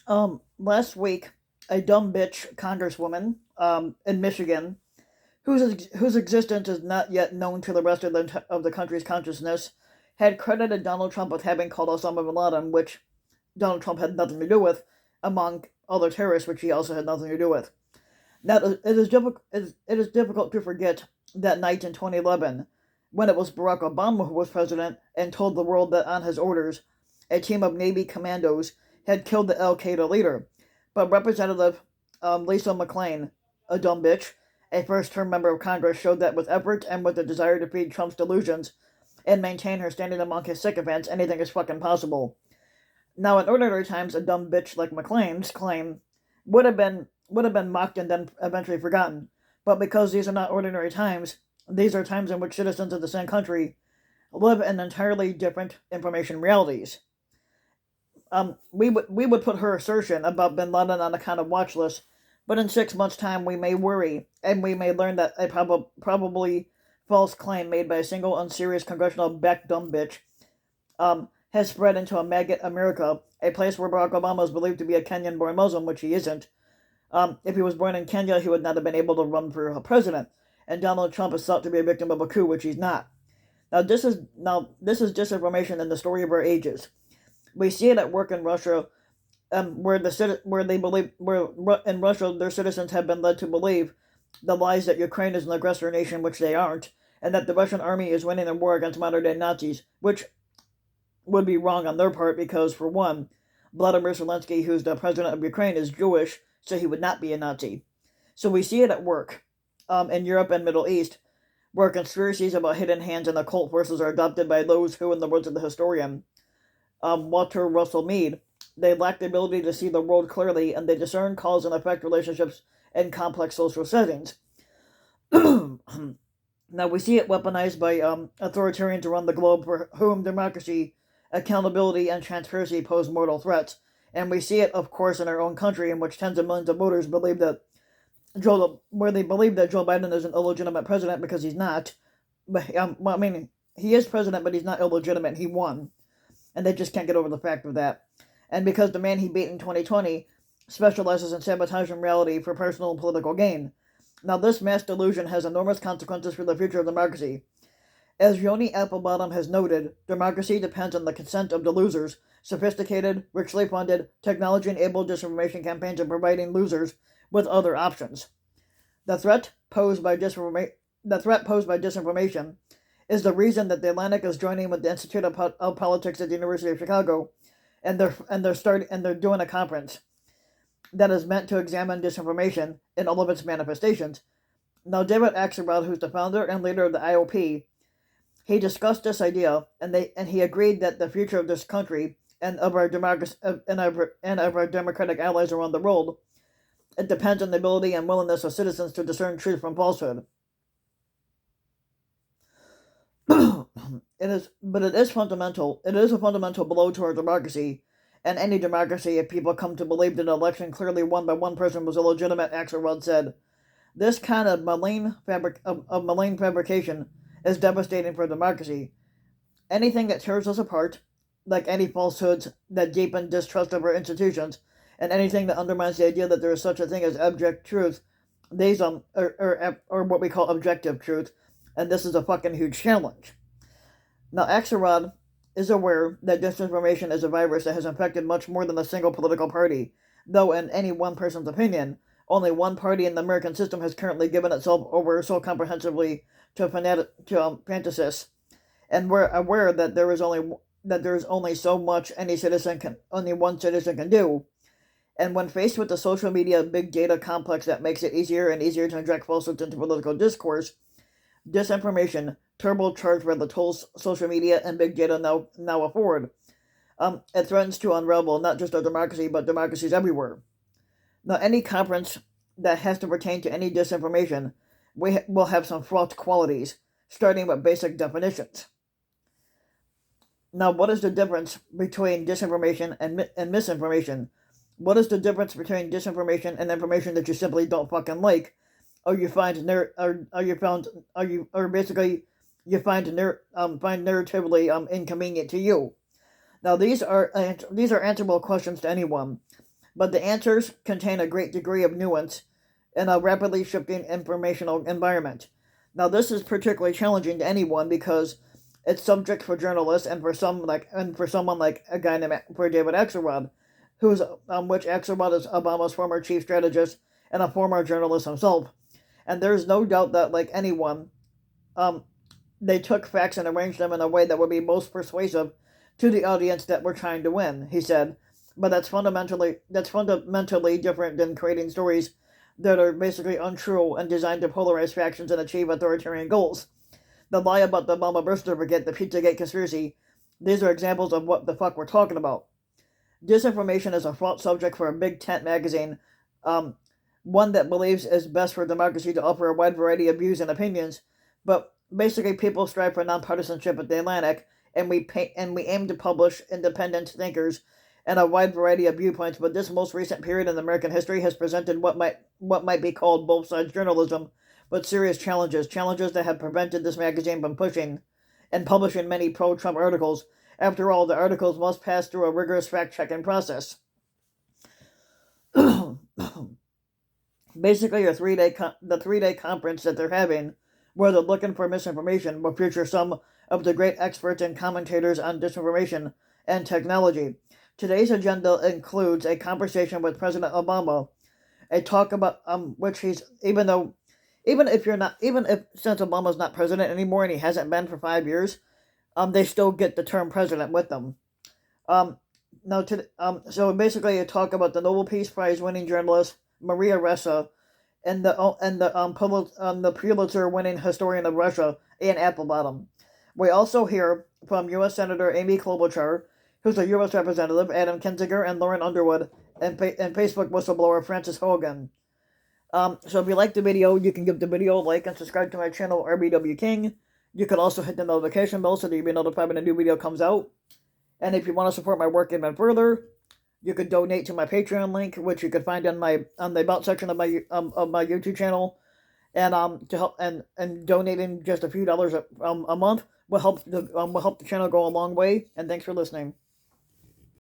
Last week, a dumb bitch congresswoman, in Michigan, whose existence is not yet known to the rest of the country's consciousness, had credited Donald Trump with having called Osama bin Laden, which Donald Trump had nothing to do with, among other terrorists, which he also had nothing to do with. Now, it is difficult to forget that night in 2011, when it was Barack Obama who was president and told the world that on his orders, a team of Navy commandos had killed the Al Qaeda leader. But Representative Lisa McClain, a dumb bitch, a first term member of Congress, showed that with effort and with the desire to feed Trump's delusions and maintain her standing among his sycophants, anything is fucking possible. Now, in ordinary times, a dumb bitch like McClain's claim would have been mocked and then eventually forgotten. But because these are not ordinary times, these are times in which citizens of the same country live in entirely different information realities. We would put her assertion about Bin Laden on a kind of watch list, but in 6 months' time we may worry and we may learn that a probably false claim made by a single unserious congressional back dumb bitch has spread into a maggot America, a place where Barack Obama is believed to be a Kenyan-born Muslim, which he isn't. If he was born in Kenya, he would not have been able to run for president, and Donald Trump is thought to be a victim of a coup, which he's not. Now this is disinformation in the story of our ages. We see it at work in Russia, where they believe where in Russia their citizens have been led to believe the lies that Ukraine is an aggressor nation, which they aren't, and that the Russian army is winning the war against modern day Nazis, which would be wrong on their part because, for one, Vladimir Zelensky, who's the president of Ukraine, is Jewish, so he would not be a Nazi. So we see it at work in Europe and Middle East, where conspiracies about hidden hands and occult forces are adopted by those who, in the words of the historian Walter Russell Mead, they lack the ability to see the world clearly and they discern cause and effect relationships in complex social settings. Now we see it weaponized by authoritarians around the globe for whom democracy, accountability, and transparency pose mortal threats. And we see it, of course, in our own country, in which tens of millions of voters believe that where they believe that Joe Biden is an illegitimate president because he's not. But well, I mean, he is president, but he's not illegitimate. He won, and they just can't get over the fact of that. And because the man he beat in 2020 specializes in sabotaging reality for personal and political gain. Now, this mass delusion has enormous consequences for the future of democracy. As Yoni Applebottom has noted, democracy depends on the consent of the losers. Sophisticated, richly funded, technology-enabled disinformation campaigns are providing losers with other options. The threat posed by disinformation is the reason that the Atlantic is joining with the Institute of Politics at the University of Chicago, and they're doing a conference that is meant to examine disinformation in all of its manifestations. Now, David Axelrod, who's the founder and leader of the IOP, he discussed this idea, and he agreed that the future of this country and of our democracy and of our democratic allies around the world, it depends on the ability and willingness of citizens to discern truth from falsehood. It is fundamental. It is a fundamental blow to our democracy, and any democracy, if people come to believe that an election clearly won by one person was illegitimate. Axelrod said, "This kind of malign fabrication is devastating for democracy. Anything that tears us apart, like any falsehoods that deepen distrust of our institutions, and anything that undermines the idea that there is such a thing as object truth, these or what we call objective truth, and this is a fucking huge challenge." Now, Axelrod is aware that disinformation is a virus that has infected much more than a single political party, though in any one person's opinion, only one party in the American system has currently given itself over so comprehensively to fantasists, and we're aware that there is only so much only one citizen can do. And when faced with the social media big data complex that makes it easier and easier to inject falsehoods into political discourse, disinformation, turbocharged by the tools social media and big data now afford, it threatens to unravel not just our democracy, but democracies everywhere. Now, any conference that has to pertain to any disinformation will have some fraught qualities, starting with basic definitions. Now, what is the difference between disinformation and misinformation? What is the difference between disinformation and information that you simply don't fucking like, or you find narratively inconvenient to you? Now, these are answerable questions to anyone, but the answers contain a great degree of nuance in a rapidly shifting informational environment. Now, this is particularly challenging to anyone because it's subject for journalists and for someone like a guy named for David Axelrod, which Axelrod is Obama's former chief strategist and a former journalist himself. And there's no doubt that, like anyone, um, they took facts and arranged them in a way that would be most persuasive to the audience that we're trying to win, he said. But that's fundamentally different than creating stories that are basically untrue and designed to polarize factions and achieve authoritarian goals. The lie about the Obama birth certificate, the Pizzagate conspiracy, these are examples of what the fuck we're talking about. Disinformation is a fraught subject for a big tent magazine, um, one that believes it's best for democracy to offer a wide variety of views and opinions. But basically, people strive for nonpartisanship at the Atlantic, and we aim to publish independent thinkers and a wide variety of viewpoints. But this most recent period in American history has presented what might be called both sides journalism, but serious challenges that have prevented this magazine from pushing and publishing many pro-Trump articles. After all, the articles must pass through a rigorous fact-checking process. Basically, the 3-day conference that they're having, where they're looking for misinformation, will feature some of the great experts and commentators on disinformation and technology. Today's agenda includes a conversation with President Obama, a talk about which he's even if since Obama's not president anymore and he hasn't been for 5 years, they still get the term president with them. Um, so basically, a talk about the Nobel Peace Prize winning journalist Maria Ressa and the Pulitzer winning historian of Russia Ian Applebottom. We also hear from U.S. Senator Amy Klobuchar, who's a U.S. Representative, Adam Kinzinger, and Lauren Underwood, and Facebook whistleblower Francis Hogan. So if you like the video, you can give the video a like and subscribe to my channel, RBW King. You can also hit the notification bell so that you'll be notified when a new video comes out. And if you want to support my work even further, you could donate to my Patreon link, which you could find on the about section of my YouTube channel. And to help and donating just a few dollars a month will help the channel go a long way. And thanks for listening.